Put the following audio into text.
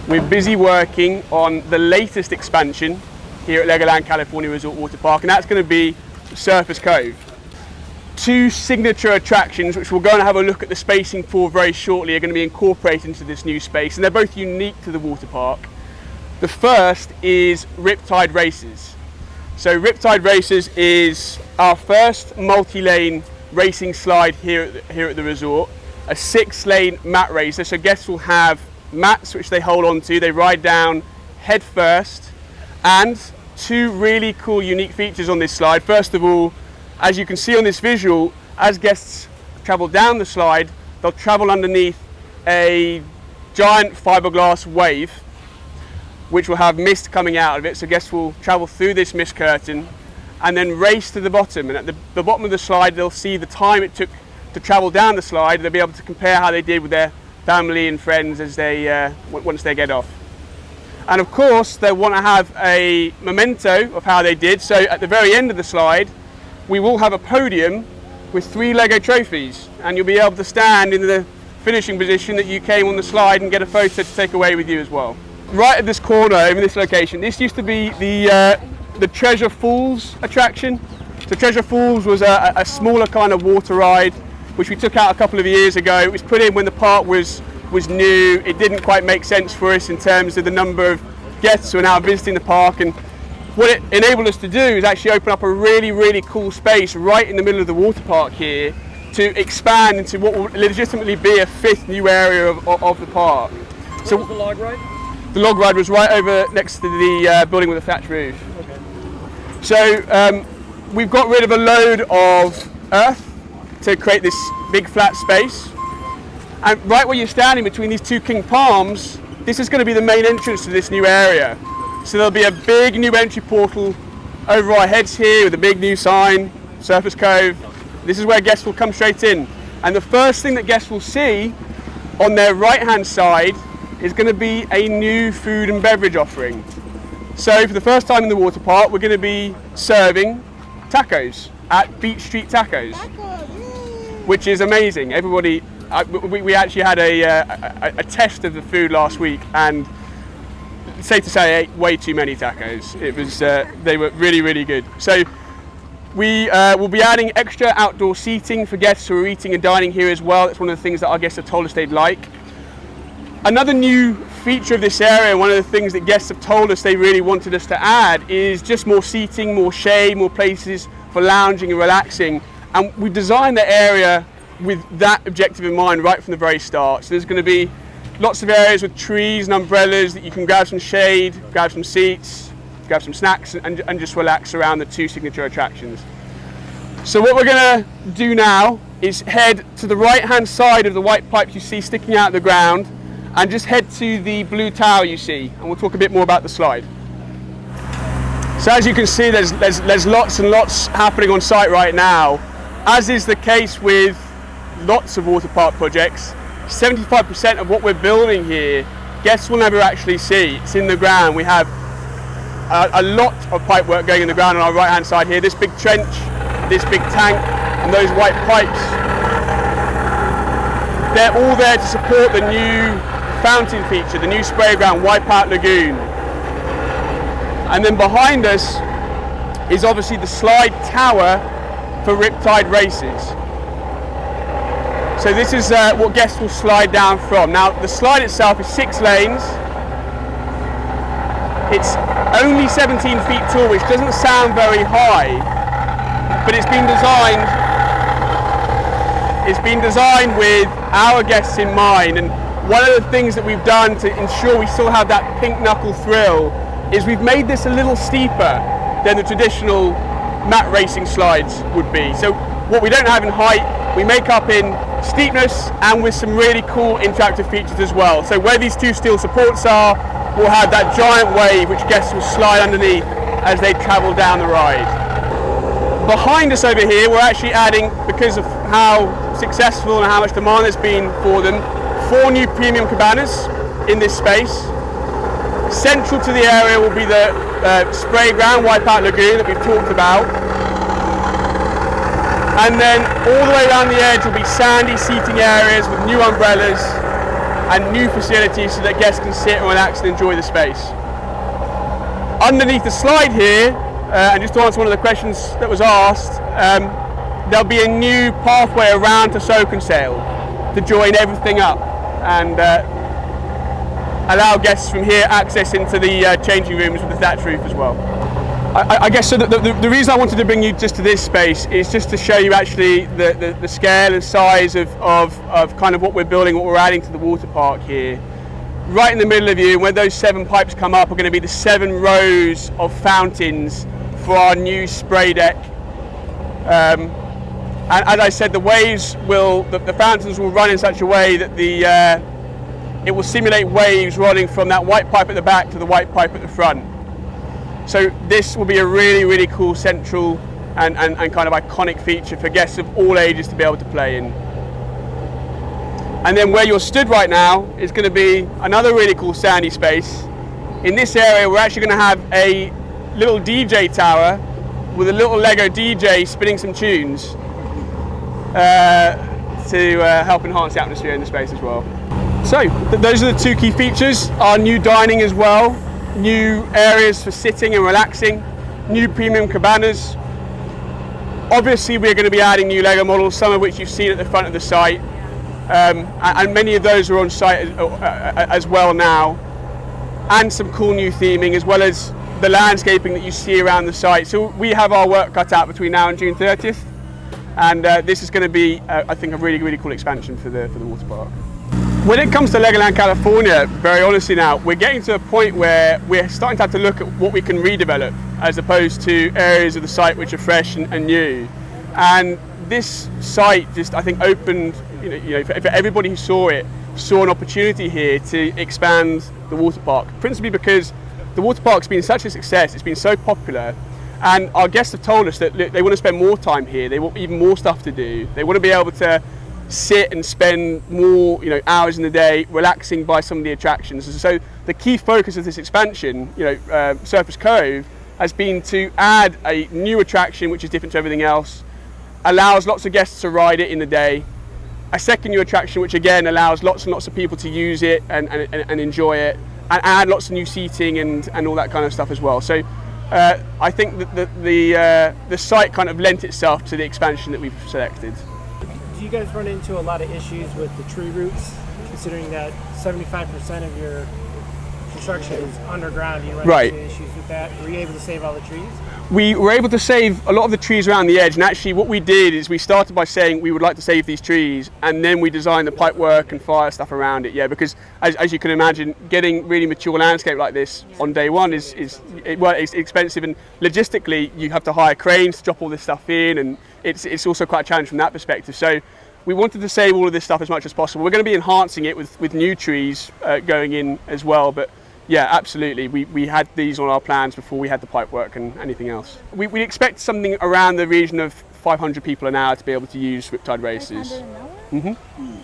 we're busy working on the latest expansion here at LEGOLAND California Resort Water Park, and that's going to be Surfers Cove. Two signature attractions, which we're going to have a look at the spacing for very shortly, are going to be incorporated into this new space, and they're both unique to the water park. The first is Riptide Races. So Riptide Races is our first multi-lane racing slide here at the resort, a 6-lane mat racer. So guests will have mats which they hold on to, they ride down head first, and two really cool unique features on this slide. First of all, as you can see on this visual, as guests travel down the slide, they'll travel underneath a giant fiberglass wave which will have mist coming out of it. So guests will travel through this mist curtain and then race to the bottom, and at the bottom of the slide they'll see the time it took to travel down the slide. They'll be able to compare how they did with their family and friends as they once they get off. And of course they want to have a memento of how they did, so at the very end of the slide we will have a podium with 3 Lego trophies, and you'll be able to stand in the finishing position that you came on the slide and get a photo to take away with you as well. Right at this corner, over this location, this used to be the Treasure Falls attraction. So Treasure Falls was a smaller kind of water ride which we took out a couple of years ago. It was put in when the park was new. It didn't quite make sense for us in terms of the number of guests who are now visiting the park, and what it enabled us to do is actually open up a really cool space right in the middle of the water park here to expand into what will legitimately be a 5th new area of the park. So what was the log ride? The log ride was right over next to the building with a thatched roof. Okay. So we've got rid of a load of earth to create this big flat space, and right where you're standing between these 2 king palms, this is going to be the main entrance to this new area. So there'll be a big new entry portal over our heads here with a big new sign, Surfers Cove. This is where guests will come straight in, and the first thing that guests will see on their right hand side is going to be a new food and beverage offering. So for the first time in the water park, we're going to be serving tacos at Beach Street Tacos, which is amazing. Everybody, we actually had a test of the food last week, and it's safe to say I ate way too many tacos. It was they were really good. So we will be adding extra outdoor seating for guests who are eating and dining here as well. That's one of the things that our guests have told us they'd like. Another new feature of this area, one of the things that guests have told us they really wanted us to add, is just more seating, more shade, more places for lounging and relaxing. And we've designed the area with that objective in mind right from the very start. So there's going to be lots of areas with trees and umbrellas that you can grab some shade, grab some seats, grab some snacks, and just relax around the 2 signature attractions. So what we're going to do now is head to the right hand side of the white pipes you see sticking out of the ground, and just head to the blue tower you see, and we'll talk a bit more about the slide. So as you can see, there's lots and lots happening on site right now. As is the case with lots of water park projects, 75% of what we're building here, guests will never actually see. It's in the ground. We have a lot of pipe work going in the ground on our right hand side here. This big trench, this big tank, and those white pipes, they're all there to support the new fountain feature, the new spray ground Wipeout Lagoon. And then behind us is obviously the slide tower for Riptide Races. So this is what guests will slide down from. Now the slide itself is 6 lanes. It's only 17 feet tall, which doesn't sound very high, but it's been designed with our guests in mind. And one of the things that we've done to ensure we still have that pink knuckle thrill is we've made this a little steeper than the traditional mat racing slides would be. So what we don't have in height, we make up in steepness and with some really cool interactive features as well. So where these 2 steel supports are, we'll have that giant wave which guests will slide underneath as they travel down the ride. Behind us over here, we're actually adding, because of how successful and how much demand there's been for them, 4 new premium cabanas in this space. Central to the area will be the spray ground Wipeout Lagoon that we've talked about. And then all the way around the edge will be sandy seating areas with new umbrellas and new facilities so that guests can sit and relax and enjoy the space. Underneath the slide here, and just to answer one of the questions that was asked, there'll be a new pathway around to soak and sail to join everything up and allow guests from here access into the changing rooms with the thatch roof as well. I guess so the reason I wanted to bring you just to this space is just to show you actually the scale and size of kind of what we're building, what we're adding to the water park here. Right in the middle of you, when those 7 pipes come up, are going to be the 7 rows of fountains for our new spray deck. And as I said, the waves the fountains will run in such a way that it will simulate waves running from that white pipe at the back to the white pipe at the front. So this will be a really, really cool central and kind of iconic feature for guests of all ages to be able to play in. And then where you're stood right now is going to be another really cool sandy space. In this area, we're actually going to have a little DJ tower with a little Lego DJ spinning some tunes to help enhance the atmosphere in the space as well. So those are the 2 key features: our new dining as well, new areas for sitting and relaxing, new premium cabanas. Obviously, we're going to be adding new Lego models, some of which you've seen at the front of the site, and many of those are on site as well now, and some cool new theming, as well as the landscaping that you see around the site. So we have our work cut out between now and June 30th, and this is going to be, I think, a really, really cool expansion for the water park. When it comes to LEGOLAND California, very honestly now, we're getting to a point where we're starting to have to look at what we can redevelop as opposed to areas of the site which are fresh and new. And this site just, I think, opened, for everybody who saw it, saw an opportunity here to expand the water park, principally because the water park's been such a success, it's been so popular, and our guests have told us that they want to spend more time here, they want even more stuff to do, they want to be able to sit and spend more hours in the day relaxing by some of the attractions. And so the key focus of this expansion, Surfers Cove, has been to add a new attraction which is different to everything else, allows lots of guests to ride it in the day, a second new attraction which again allows lots and lots of people to use it and enjoy it, and add lots of new seating and all that kind of stuff as well. So I think that the site kind of lent itself to the expansion that we've selected. Do you guys run into a lot of issues with the tree roots, considering that 75% of your construction is underground? You run into issues with that? Were you able to save all the trees? We were able to save a lot of the trees around the edge, and actually what we did is we started by saying we would like to save these trees, and then we designed the pipework and fire stuff around it. Yeah, because as you can imagine, getting really mature landscape like this on day one is expensive, and logistically you have to hire cranes to drop all this stuff in, and it's also quite a challenge from that perspective. So we wanted to save all of this stuff as much as possible. We're going to be enhancing it with new trees going in as well, but yeah, absolutely. We had these on our plans before we had the pipework and anything else. We expect something around the region of 500 people an hour to be able to use Riptide races. 500 an hour? Mm-hmm.